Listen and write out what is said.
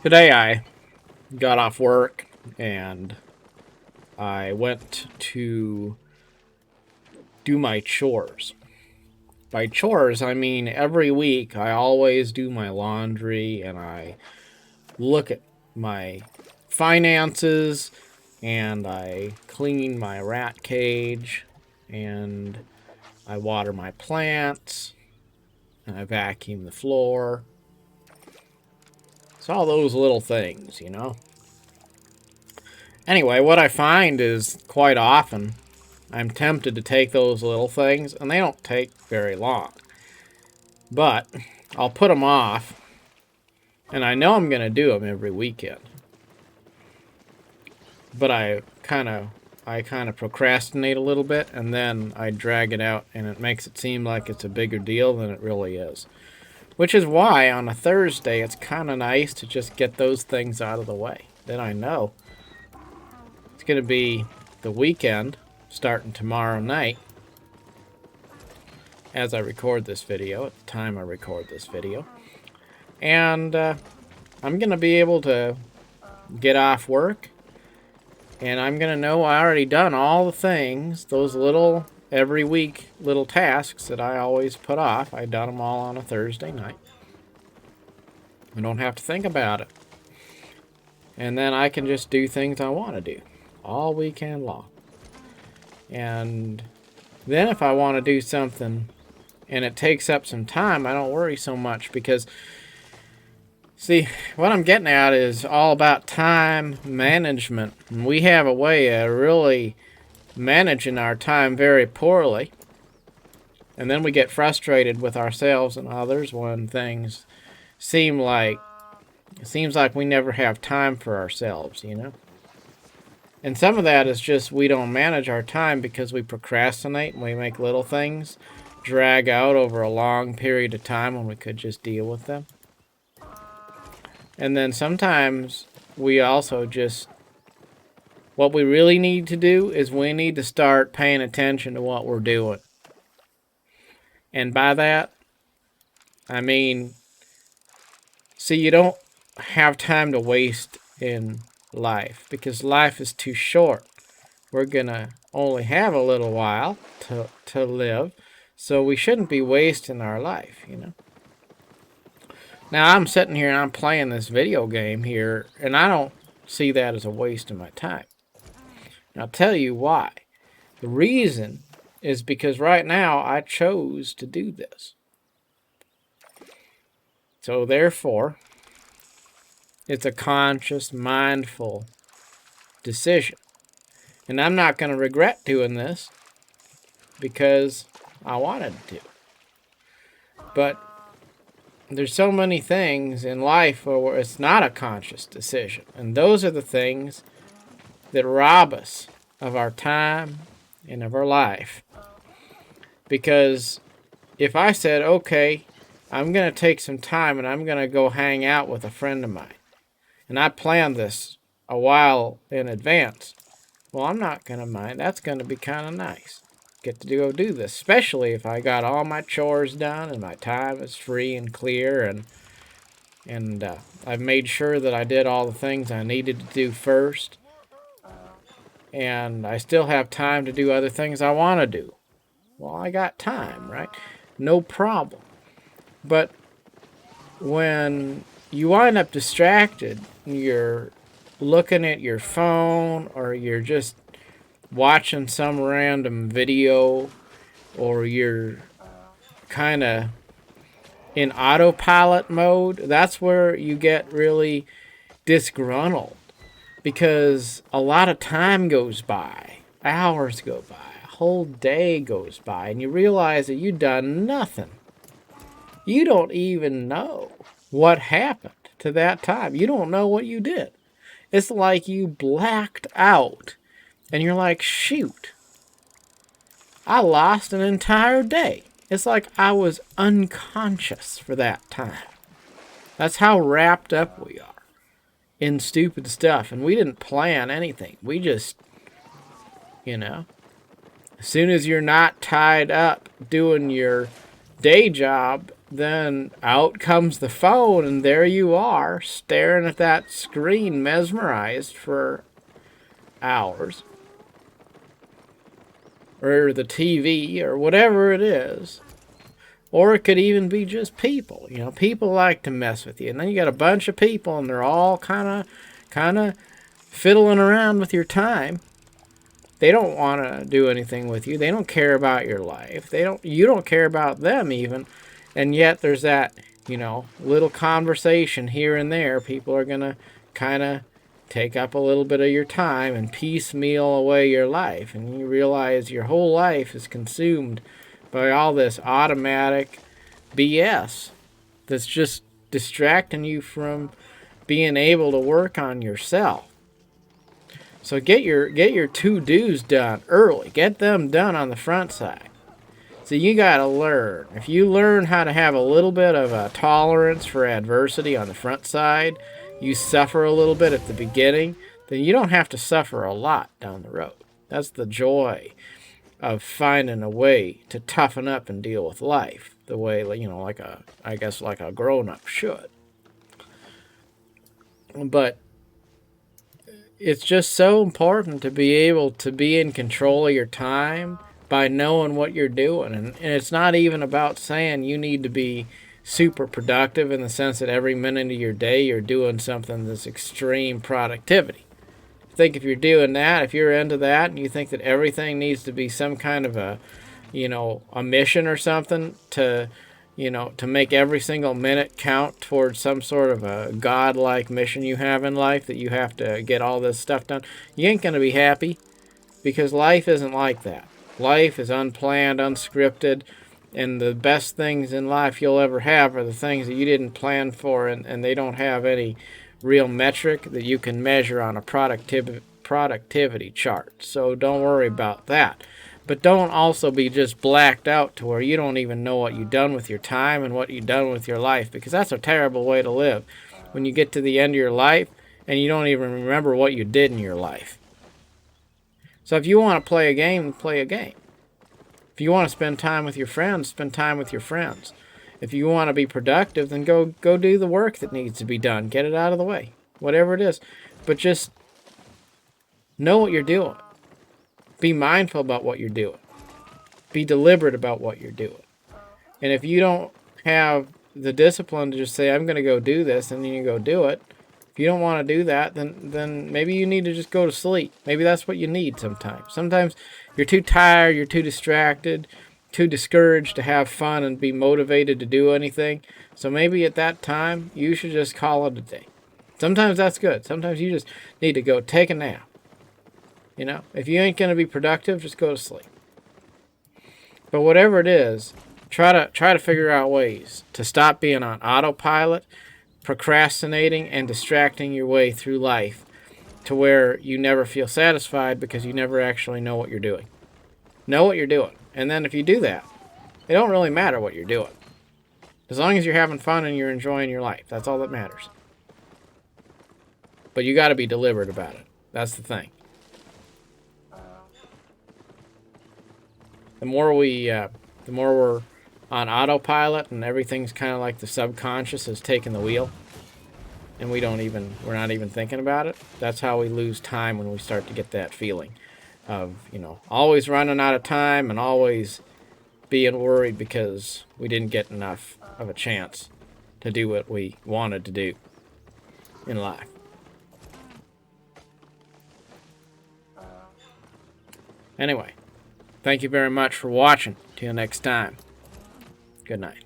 Today I got off work and I went to do my chores. By chores, I mean every week I always do my laundry and I look at my finances and I clean my rat cage and I water my plants and I vacuum the floor. It's all those little things. Anyway, what I find is quite often I'm tempted to take those little things, and they don't take very long. But I'll put them off, and I know I'm going to do them every weekend. But I kind of procrastinate a little bit, and then I drag it out, and it makes it seem like it's a bigger deal than it really is. Which is why on a Thursday it's kind of nice to just get those things out of the way. Then I know it's going to be the weekend starting tomorrow night as I record this video, at the time I record this video. And I'm going to be able to get off work, and I'm going to know I already done all the things, those little, every week, little tasks that I always put off. I done them all on a Thursday night. I don't have to think about it. And then I can just do things I want to do all weekend long. And then if I want to do something and it takes up some time, I don't worry so much because, see, what I'm getting at is all about time management. And we have a way of really managing our time very poorly. And then we get frustrated with ourselves and others when things seems like we never have time for ourselves. And some of that is just we don't manage our time because we procrastinate and we make little things drag out over a long period of time when we could just deal with them. And then sometimes we also just, what we really need to do is we need to start paying attention to what we're doing. And by that, I mean, see, you don't have time to waste in life because life is too short. We're going to only have a little while to live, so we shouldn't be wasting our life. Now, I'm sitting here and I'm playing this video game here, and I don't see that as a waste of my time. And I'll tell you why. The reason is because right now I chose to do this. So therefore, it's a conscious, mindful decision. And I'm not going to regret doing this because I wanted to. But there's so many things in life where it's not a conscious decision. And those are the things that rob us of our time and of our life. Because if I said, okay, I'm going to take some time and I'm going to go hang out with a friend of mine, and I planned this a while in advance, well, I'm not going to mind. That's going to be kind of nice. Get to go do this, especially if I got all my chores done and my time is free and clear, and I've made sure that I did all the things I needed to do first, and I still have time to do other things I want to do. Well, I got time, right? No problem. But when you wind up distracted, you're looking at your phone or you're just watching some random video or you're kind of in autopilot mode, that's where you get really disgruntled because a lot of time goes by, hours go by, a whole day goes by, and you realize that you've done nothing. You don't even know what happened to that time. You don't know what you did. It's like you blacked out and you're like, shoot, I lost an entire day. It's like I was unconscious for that time. That's how wrapped up we are in stupid stuff. And we didn't plan anything. We just, as soon as you're not tied up doing your day job, then out comes the phone, and there you are, staring at that screen, mesmerized for hours. Or the TV, or whatever it is. Or it could even be just people. You know, people like to mess with you. And then you got a bunch of people, and they're all kind of fiddling around with your time. They don't want to do anything with you. They don't care about your life. You don't care about them even. And yet there's that, little conversation here and there. People are going to kind of take up a little bit of your time and piecemeal away your life. And you realize your whole life is consumed by all this automatic BS that's just distracting you from being able to work on yourself. So get your to-dos done early. Get them done on the front side. So you got to learn. If you learn how to have a little bit of a tolerance for adversity on the front side, you suffer a little bit at the beginning, then you don't have to suffer a lot down the road. That's the joy of finding a way to toughen up and deal with life the way, like a grown-up should. But it's just so important to be able to be in control of your time by knowing what you're doing. And it's not even about saying you need to be super productive in the sense that every minute of your day you're doing something that's extreme productivity. I think if you're doing that, if you're into that, and you think that everything needs to be some kind of a mission or something to make every single minute count towards some sort of a godlike mission you have in life, that you have to get all this stuff done, you ain't going to be happy, because life isn't like that. Life is unplanned, unscripted, and the best things in life you'll ever have are the things that you didn't plan for, and they don't have any real metric that you can measure on a productivity chart. So don't worry about that. But don't also be just blacked out to where you don't even know what you've done with your time and what you've done with your life, because that's a terrible way to live. When you get to the end of your life and you don't even remember what you did in your life. So if you want to play a game, play a game. If you want to spend time with your friends, spend time with your friends. If you want to be productive, then go do the work that needs to be done. Get it out of the way. Whatever it is. But just know what you're doing. Be mindful about what you're doing. Be deliberate about what you're doing. And if you don't have the discipline to just say, I'm going to go do this, and then you go do it, if you don't want to do that, then maybe you need to just go to sleep. Maybe that's what you need sometimes. Sometimes you're too tired, you're too distracted, too discouraged to have fun and be motivated to do anything. So maybe at that time, you should just call it a day. Sometimes that's good. Sometimes you just need to go take a nap. If you ain't going to be productive, just go to sleep. But whatever it is, try to figure out ways to stop being on autopilot, procrastinating, and distracting your way through life to where you never feel satisfied because you never actually know what you're doing. Know what you're doing. And then if you do that, it don't really matter what you're doing. As long as you're having fun and you're enjoying your life, that's all that matters. But you got to be deliberate about it. That's the thing. The more we're on autopilot and everything's kind of like the subconscious is taking the wheel, and we're not even thinking about it, that's how we lose time, when we start to get that feeling of, always running out of time and always being worried because we didn't get enough of a chance to do what we wanted to do in life. Anyway, thank you very much for watching. Till next time. Good night.